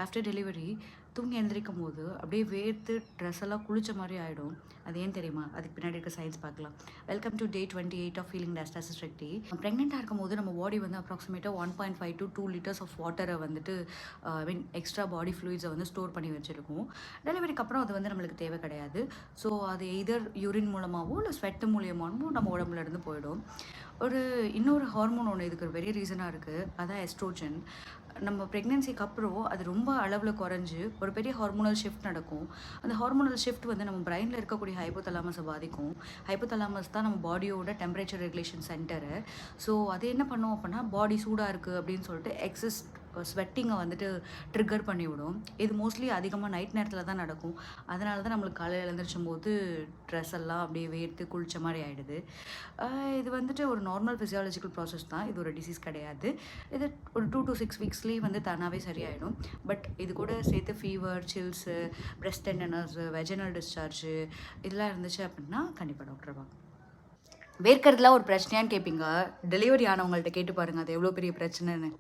After delivery தூங்கி எழுந்திரிக்கும் போது அப்படியே வேர்த்து ட்ரெஸ் எல்லாம் குளிச்ச மாதிரி ஆகிடும். அது ஏன் தெரியுமா? அதுக்கு பின்னாடி இருக்க சயின்ஸ் பார்க்கலாம். Welcome to day 28 of feeling டஸ்டாசிஸ் ரெக்டி. ப்ரெக்னெண்ட்டாக இருக்கும் போது நம்ம பாடி வந்து அப்ராக்சிமேட்டாக 1.5 to 2 liters ஆஃப் வாட்டரை வந்துட்டு ஐ மீன் எக்ஸ்ட்ரா பாடி ஃப்ளூயிட்ஸை வந்து ஸ்டோர் பண்ணி வச்சுருக்கோம். டெலிவரிக்கு அப்புறம் அது வந்து நம்மளுக்கு தேவை கிடையாது. ஸோ அது எதர் யூரின் மூலமாகவோ இல்லை ஸ்வெட்டு மூலியமாகவோ நம்ம உடம்புல இருந்து போயிடும். இன்னொரு ஹார்மோன் ஒன்று இதுக்கு ஒரு பெரிய ரீசனாக இருக்குது, அதான் எஸ்ட்ரோஜன். நம்ம ப்ரெக்னென்சிக்கு அப்புறம் அது ரொம்ப அளவில் குறைஞ்சி ஒரு பெரிய ஹார்மோனல் ஷிஃப்ட் நடக்கும். அந்த ஹார்மோனல் ஷிஃப்ட் வந்து நம்ம பிரெயினில் இருக்கக்கூடிய ஹைப்போதலாமஸை பாதிக்கும். ஹைப்போதலாமஸ் தான் நம்ம பாடியோட டெம்பரேச்சர் ரெகுலேஷன் சென்டரு. ஸோ அது என்ன பண்ணும் அப்படின்னா, பாடி சூடாக இருக்குது அப்படின்னு சொல்லிட்டு எக்ஸஸ் ஸ்வெட்டிங்கை வந்துட்டு ட்ரிகர் பண்ணிவிடும். இது மோஸ்ட்லி அதிகமாக நைட் நேரத்தில் தான் நடக்கும். அதனால தான் நம்மளுக்கு காலையில் எழுந்திரிச்சும் போது ட்ரெஸ் எல்லாம் அப்படியே வேர்த்து குளிச்ச மாதிரி ஆகிடுது. இது வந்துட்டு ஒரு நார்மல் ஃபிசியாலஜிக்கல் ப்ராசஸ் தான், இது ஒரு டிசீஸ் கிடையாது. இது ஒரு 2 to 6 வீக்ஸ்லேயே வந்து தானாகவே சரியாயிடும். பட் இது கூட சேர்த்து ஃபீவர், சில்ஸு, பிரெஸ்ட் டெண்டனர்ஸு, வெஜினல் டிஸ்சார்ஜு இதெல்லாம் இருந்துச்சு அப்படின்னா கண்டிப்பாக டாக்டர் வாங்க. வேர்க்கிறதுலாம் ஒரு பிரச்சனையான்னு கேட்பீங்க. டெலிவரி ஆனவங்கள்ட்ட கேட்டு பாருங்கள் அது எவ்வளோ பெரிய பிரச்சனைன்னு.